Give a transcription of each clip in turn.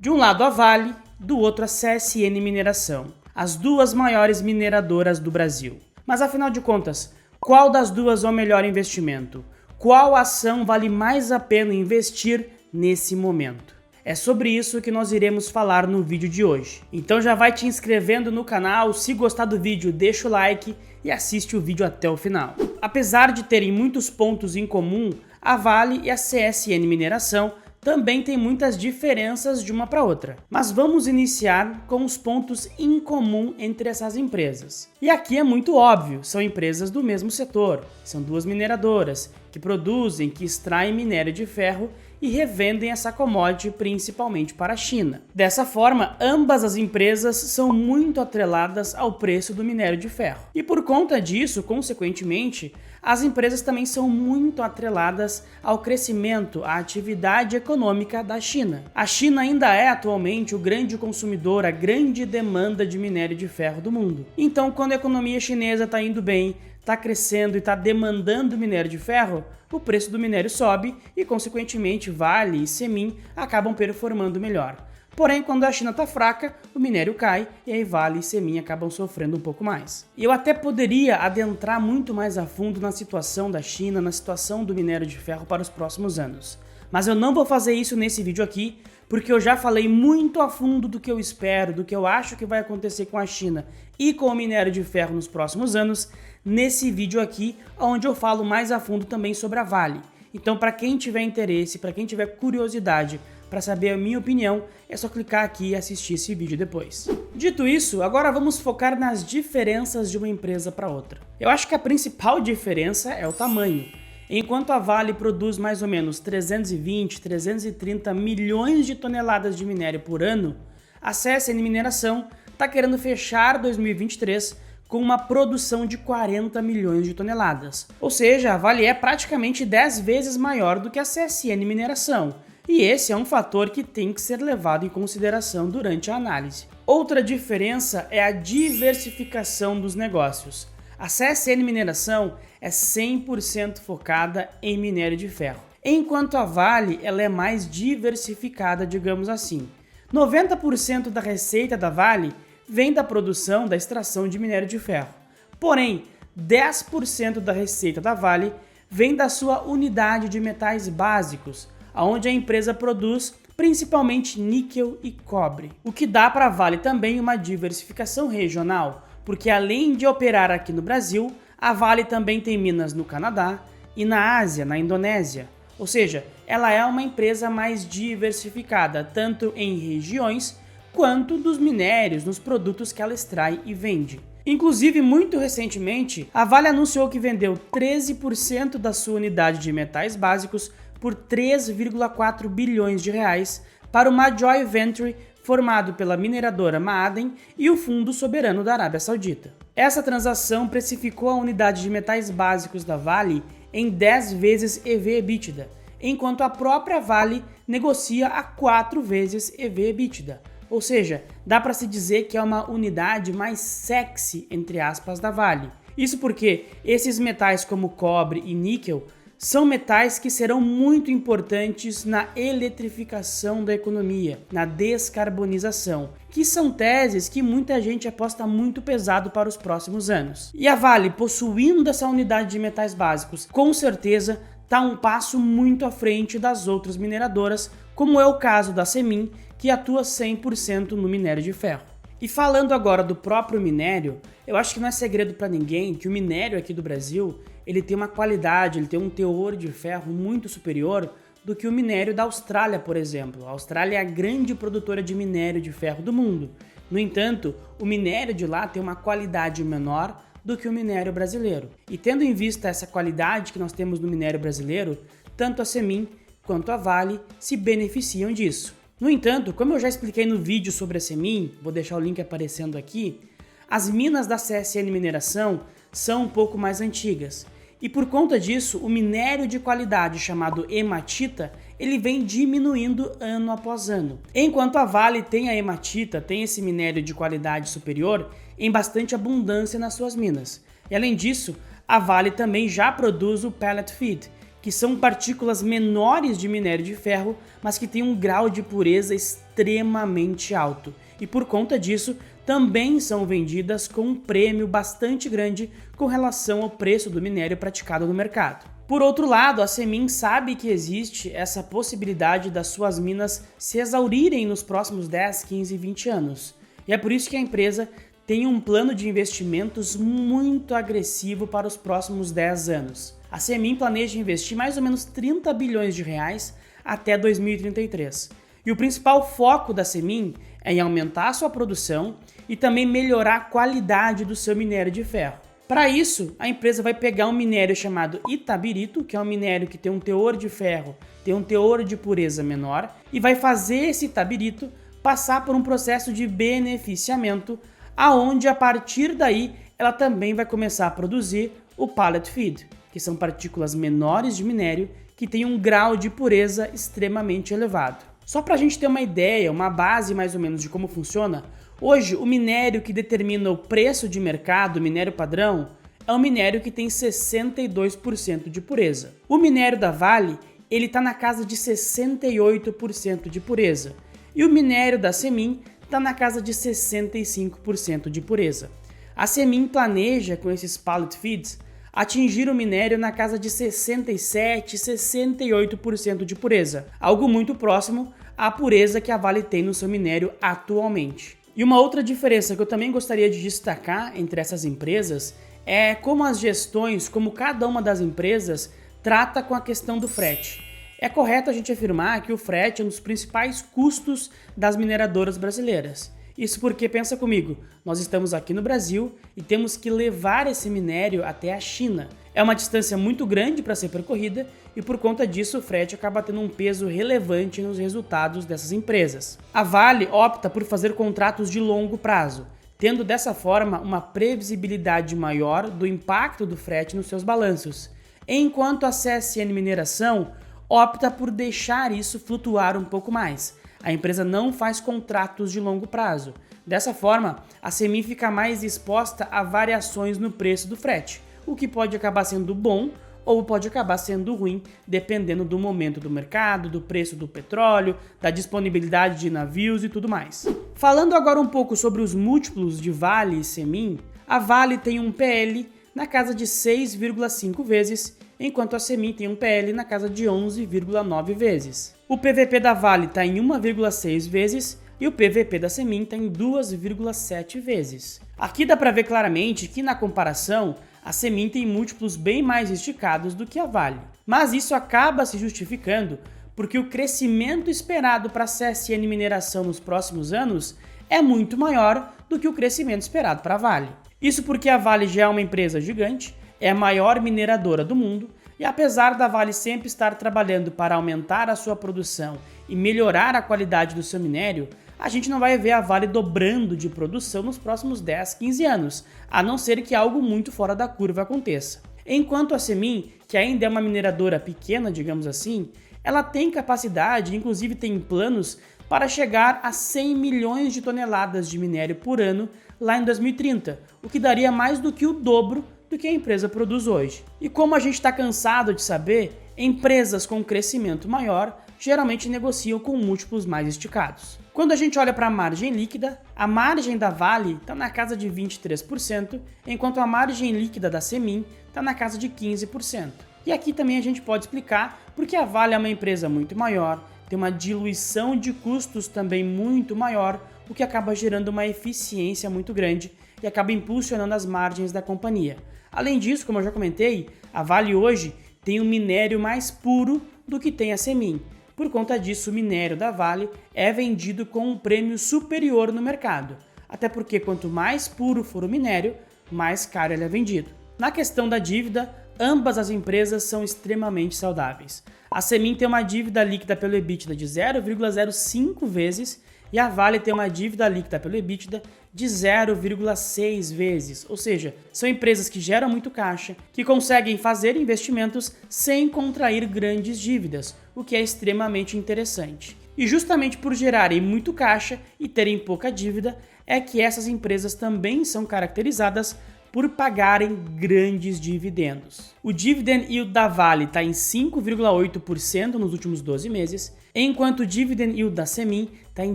De um lado a Vale, do outro a CSN Mineração, as duas maiores mineradoras do Brasil. Mas afinal de contas, qual das duas é o melhor investimento? Qual ação vale mais a pena investir nesse momento? É sobre isso que nós iremos falar no vídeo de hoje. Então já vai te inscrevendo no canal, se gostar do vídeo deixa o like e assiste o vídeo até o final. Apesar de terem muitos pontos em comum, a Vale e a CSN Mineração também têm muitas diferenças de uma para outra. Mas vamos iniciar com os pontos em comum entre essas empresas. E aqui é muito óbvio, são empresas do mesmo setor, são duas mineradoras que produzem, que extraem minério de ferro e revendem essa commodity principalmente para a China. Dessa forma, ambas as empresas são muito atreladas ao preço do minério de ferro. E por conta disso, consequentemente, as empresas também são muito atreladas ao crescimento, à atividade econômica da China. A China ainda é atualmente o grande consumidor, a grande demanda de minério de ferro do mundo. Então, quando a economia chinesa está indo bem, está crescendo e está demandando minério de ferro, o preço do minério sobe e, consequentemente, Vale e Semin acabam performando melhor. Porém, quando a China está fraca, o minério cai e aí Vale e Semin acabam sofrendo um pouco mais. E eu até poderia adentrar muito mais a fundo na situação da China, na situação do minério de ferro para os próximos anos. Mas eu não vou fazer isso nesse vídeo aqui, porque eu já falei muito a fundo do que eu espero, do que eu acho que vai acontecer com a China e com o minério de ferro nos próximos anos, nesse vídeo aqui, onde eu falo mais a fundo também sobre a Vale. Então, para quem tiver interesse, para quem tiver curiosidade para saber a minha opinião, é só clicar aqui e assistir esse vídeo depois. Dito isso, agora vamos focar nas diferenças de uma empresa para outra. Eu acho que a principal diferença é o tamanho. Enquanto a Vale produz mais ou menos 320, 330 milhões de toneladas de minério por ano, a CSN Mineração está querendo fechar 2023 com uma produção de 40 milhões de toneladas. Ou seja, a Vale é praticamente 10 vezes maior do que a CSN Mineração. E esse é um fator que tem que ser levado em consideração durante a análise. Outra diferença é a diversificação dos negócios. A CSN Mineração é 100% focada em minério de ferro, enquanto a Vale ela é mais diversificada, digamos assim. 90% da receita da Vale vem da produção, da extração de minério de ferro. Porém, 10% da receita da Vale vem da sua unidade de metais básicos, onde a empresa produz principalmente níquel e cobre. O que dá para a Vale também uma diversificação regional, porque além de operar aqui no Brasil, a Vale também tem minas no Canadá e na Ásia, na Indonésia. Ou seja, ela é uma empresa mais diversificada, tanto em regiões quanto dos minérios, nos produtos que ela extrai e vende. Inclusive, muito recentemente, a Vale anunciou que vendeu 13% da sua unidade de metais básicos por 3,4 bilhões de reais para uma joint venture formado pela mineradora Ma'aden e o Fundo Soberano da Arábia Saudita. Essa transação precificou a unidade de metais básicos da Vale em 10 vezes EV/EBITDA, enquanto a própria Vale negocia a 4 vezes EV/EBITDA. Ou seja, dá para se dizer que é uma unidade mais sexy, entre aspas, da Vale. Isso porque esses metais como cobre e níquel são metais que serão muito importantes na eletrificação da economia, na descarbonização, que são teses que muita gente aposta muito pesado para os próximos anos. E a Vale, possuindo essa unidade de metais básicos, com certeza está um passo muito à frente das outras mineradoras, como é o caso da Semin, que atua 100% no minério de ferro. E falando agora do próprio minério, eu acho que não é segredo para ninguém que o minério aqui do Brasil ele tem uma qualidade, ele tem um teor de ferro muito superior do que o minério da Austrália, por exemplo. A Austrália é a grande produtora de minério de ferro do mundo. No entanto, o minério de lá tem uma qualidade menor do que o minério brasileiro. E tendo em vista essa qualidade que nós temos no minério brasileiro, tanto a Semin quanto a Vale se beneficiam disso. No entanto, como eu já expliquei no vídeo sobre a Semin, vou deixar o link aparecendo aqui, as minas da CSN Mineração são um pouco mais antigas. E por conta disso, o minério de qualidade chamado hematita, ele vem diminuindo ano após ano. Enquanto a Vale tem a hematita, tem esse minério de qualidade superior, em bastante abundância nas suas minas. E além disso, a Vale também já produz o pellet feed, que são partículas menores de minério de ferro, mas que têm um grau de pureza extremamente alto. E por conta disso, também são vendidas com um prêmio bastante grande com relação ao preço do minério praticado no mercado. Por outro lado, a Semin sabe que existe essa possibilidade das suas minas se exaurirem nos próximos 10, 15, 20 anos. E é por isso que a empresa tem um plano de investimentos muito agressivo para os próximos 10 anos. A Semin planeja investir mais ou menos 30 bilhões de reais até 2033. E o principal foco da Semin é em aumentar a sua produção e também melhorar a qualidade do seu minério de ferro. Para isso, a empresa vai pegar um minério chamado Itabirito, que é um minério que tem um teor de ferro, tem um teor de pureza menor, e vai fazer esse Itabirito passar por um processo de beneficiamento, aonde a partir daí ela também vai começar a produzir o pellet feed, que são partículas menores de minério que têm um grau de pureza extremamente elevado. Só para a gente ter uma ideia, uma base mais ou menos de como funciona, hoje o minério que determina o preço de mercado, o minério padrão, é um minério que tem 62% de pureza. O minério da Vale, ele está na casa de 68% de pureza. E o minério da Semin está na casa de 65% de pureza. A Semin planeja, com esses pellet feeds, atingir o minério na casa de 67, 68% de pureza, algo muito próximo à pureza que a Vale tem no seu minério atualmente. E uma outra diferença que eu também gostaria de destacar entre essas empresas é como as gestões, como cada uma das empresas trata com a questão do frete. É correto a gente afirmar que o frete é um dos principais custos das mineradoras brasileiras. Isso porque, pensa comigo, nós estamos aqui no Brasil e temos que levar esse minério até a China. É uma distância muito grande para ser percorrida e por conta disso o frete acaba tendo um peso relevante nos resultados dessas empresas. A Vale opta por fazer contratos de longo prazo, tendo dessa forma uma previsibilidade maior do impacto do frete nos seus balanços, enquanto a CSN Mineração opta por deixar isso flutuar um pouco mais. A empresa não faz contratos de longo prazo. Dessa forma, a Semin fica mais exposta a variações no preço do frete, o que pode acabar sendo bom ou pode acabar sendo ruim, dependendo do momento do mercado, do preço do petróleo, da disponibilidade de navios e tudo mais. Falando agora um pouco sobre os múltiplos de Vale e Semin, a Vale tem um PL na casa de 6,5 vezes, enquanto a Semin tem um PL na casa de 11,9 vezes. O PVP da Vale está em 1,6 vezes e o PVP da Semin está em 2,7 vezes. Aqui dá para ver claramente que na comparação, a Semin tem múltiplos bem mais esticados do que a Vale. Mas isso acaba se justificando porque o crescimento esperado para a CSN Mineração nos próximos anos é muito maior do que o crescimento esperado para a Vale. Isso porque a Vale já é uma empresa gigante, é a maior mineradora do mundo, e apesar da Vale sempre estar trabalhando para aumentar a sua produção e melhorar a qualidade do seu minério, a gente não vai ver a Vale dobrando de produção nos próximos 10, 15 anos, a não ser que algo muito fora da curva aconteça. Enquanto a Semin, que ainda é uma mineradora pequena, digamos assim, ela tem capacidade, inclusive tem planos, para chegar a 100 milhões de toneladas de minério por ano lá em 2030, o que daria mais do que o dobro do que a empresa produz hoje. E como a gente está cansado de saber, empresas com crescimento maior geralmente negociam com múltiplos mais esticados. Quando a gente olha para a margem líquida, a margem da Vale está na casa de 23%, enquanto a margem líquida da Semin está na casa de 15%. E aqui também a gente pode explicar porque a Vale é uma empresa muito maior, tem uma diluição de custos também muito maior, o que acaba gerando uma eficiência muito grande e acaba impulsionando as margens da companhia. Além disso, como eu já comentei, a Vale hoje tem um minério mais puro do que tem a Semin. Por conta disso, o minério da Vale é vendido com um prêmio superior no mercado, até porque quanto mais puro for o minério, mais caro ele é vendido. Na questão da dívida, ambas as empresas são extremamente saudáveis. A Semin tem uma dívida líquida pelo EBITDA de 0,05 vezes e a Vale tem uma dívida líquida pelo EBITDA de 0,6 vezes, ou seja, são empresas que geram muito caixa, que conseguem fazer investimentos sem contrair grandes dívidas, o que é extremamente interessante. E justamente por gerarem muito caixa e terem pouca dívida, é que essas empresas também são caracterizadas por pagarem grandes dividendos. O dividend yield da Vale está em 5,8% nos últimos 12 meses, enquanto o dividend yield da Semin está em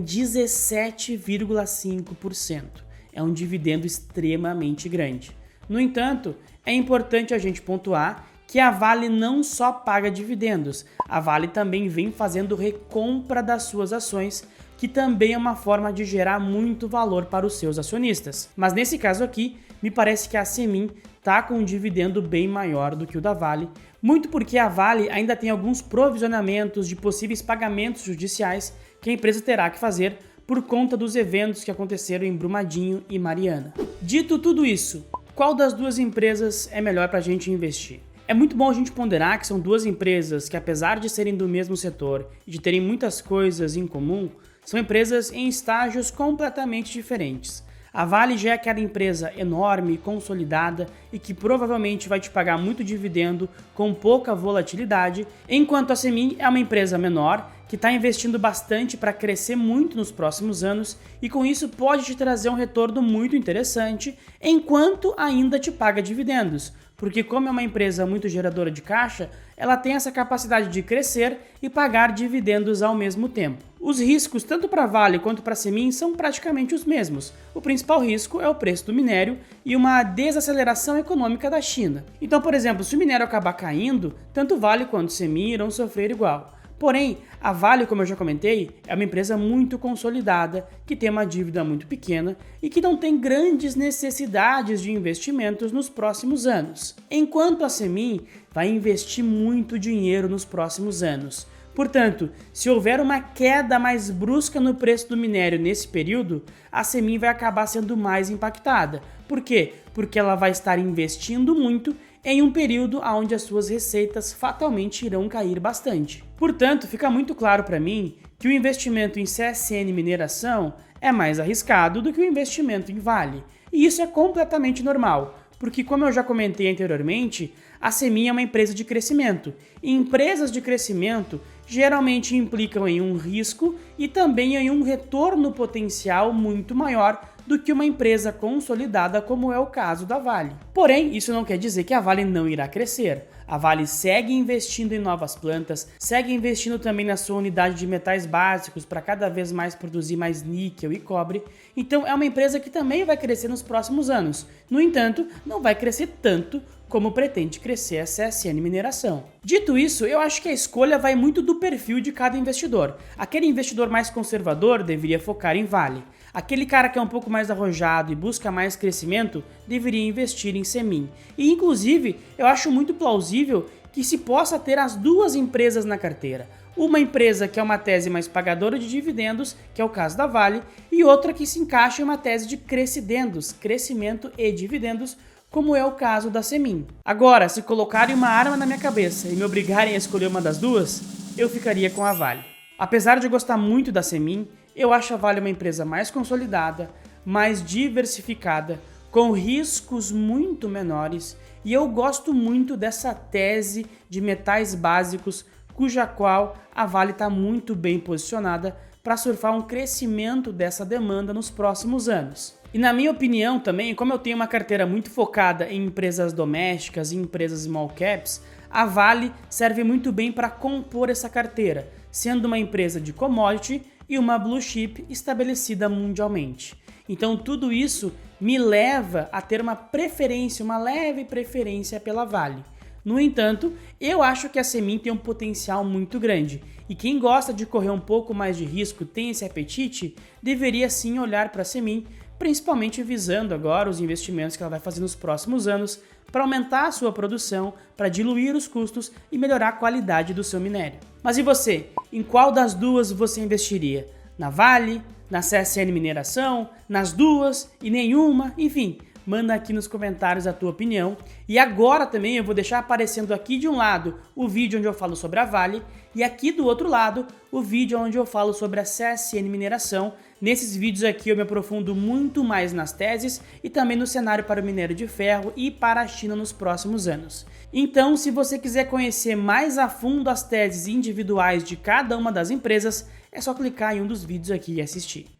17,5%. É um dividendo extremamente grande. No entanto, é importante a gente pontuar que a Vale não só paga dividendos, a Vale também vem fazendo recompra das suas ações, que também é uma forma de gerar muito valor para os seus acionistas. Mas nesse caso aqui, me parece que a Semin está com um dividendo bem maior do que o da Vale, muito porque a Vale ainda tem alguns provisionamentos de possíveis pagamentos judiciais que a empresa terá que fazer por conta dos eventos que aconteceram em Brumadinho e Mariana. Dito tudo isso, qual das duas empresas é melhor para a gente investir? É muito bom a gente ponderar que são duas empresas que, apesar de serem do mesmo setor e de terem muitas coisas em comum, são empresas em estágios completamente diferentes. A Vale já é aquela empresa enorme, consolidada e que provavelmente vai te pagar muito dividendo com pouca volatilidade, enquanto a Semin é uma empresa menor que está investindo bastante para crescer muito nos próximos anos e com isso pode te trazer um retorno muito interessante enquanto ainda te paga dividendos. Porque como é uma empresa muito geradora de caixa, ela tem essa capacidade de crescer e pagar dividendos ao mesmo tempo. Os riscos, tanto para a Vale quanto para a Semin, são praticamente os mesmos. O principal risco é o preço do minério e uma desaceleração econômica da China. Então, por exemplo, se o minério acabar caindo, tanto Vale quanto Semin irão sofrer igual. Porém, a Vale, como eu já comentei, é uma empresa muito consolidada, que tem uma dívida muito pequena e que não tem grandes necessidades de investimentos nos próximos anos. Enquanto a Semin vai investir muito dinheiro nos próximos anos. Portanto, se houver uma queda mais brusca no preço do minério nesse período, a Semin vai acabar sendo mais impactada. Por quê? Porque ela vai estar investindo muito em um período onde as suas receitas fatalmente irão cair bastante. Portanto, fica muito claro para mim que o investimento em CSN Mineração é mais arriscado do que o investimento em Vale. E isso é completamente normal, porque como eu já comentei anteriormente, a Semin é uma empresa de crescimento. E empresas de crescimento geralmente implicam em um risco e também em um retorno potencial muito maior do que uma empresa consolidada como é o caso da Vale. Porém, isso não quer dizer que a Vale não irá crescer. A Vale segue investindo em novas plantas, segue investindo também na sua unidade de metais básicos para cada vez mais produzir mais níquel e cobre. Então é uma empresa que também vai crescer nos próximos anos. No entanto, não vai crescer tanto como pretende crescer a CSN Mineração. Dito isso, eu acho que a escolha vai muito do perfil de cada investidor. Aquele investidor mais conservador deveria focar em Vale. Aquele cara que é um pouco mais arrojado e busca mais crescimento deveria investir em Semin. E inclusive, eu acho muito plausível que se possa ter as duas empresas na carteira. Uma empresa que é uma tese mais pagadora de dividendos, que é o caso da Vale, e outra que se encaixa em uma tese de crescidendos, crescimento e dividendos, como é o caso da Semin. Agora, se colocarem uma arma na minha cabeça e me obrigarem a escolher uma das duas, eu ficaria com a Vale. Apesar de eu gostar muito da Semin, eu acho a Vale uma empresa mais consolidada, mais diversificada, com riscos muito menores, e eu gosto muito dessa tese de metais básicos, cuja qual a Vale está muito bem posicionada para surfar um crescimento dessa demanda nos próximos anos. E na minha opinião também, como eu tenho uma carteira muito focada em empresas domésticas e empresas small caps, a Vale serve muito bem para compor essa carteira, sendo uma empresa de commodity e uma blue chip estabelecida mundialmente. Então tudo isso me leva a ter uma preferência, uma leve preferência pela Vale. No entanto, eu acho que a Semin tem um potencial muito grande e quem gosta de correr um pouco mais de risco, tem esse apetite, deveria sim olhar para a Semin, principalmente visando agora os investimentos que ela vai fazer nos próximos anos para aumentar a sua produção, para diluir os custos e melhorar a qualidade do seu minério. Mas e você? Em qual das duas você investiria? Na Vale? Na CSN Mineração? Nas duas? E nenhuma? Enfim, manda aqui nos comentários a tua opinião. E agora também eu vou deixar aparecendo aqui de um lado o vídeo onde eu falo sobre a Vale e aqui do outro lado o vídeo onde eu falo sobre a CSN Mineração. Nesses vídeos aqui eu me aprofundo muito mais nas teses e também no cenário para o minério de ferro e para a China nos próximos anos. Então, se você quiser conhecer mais a fundo as teses individuais de cada uma das empresas, é só clicar em um dos vídeos aqui e assistir.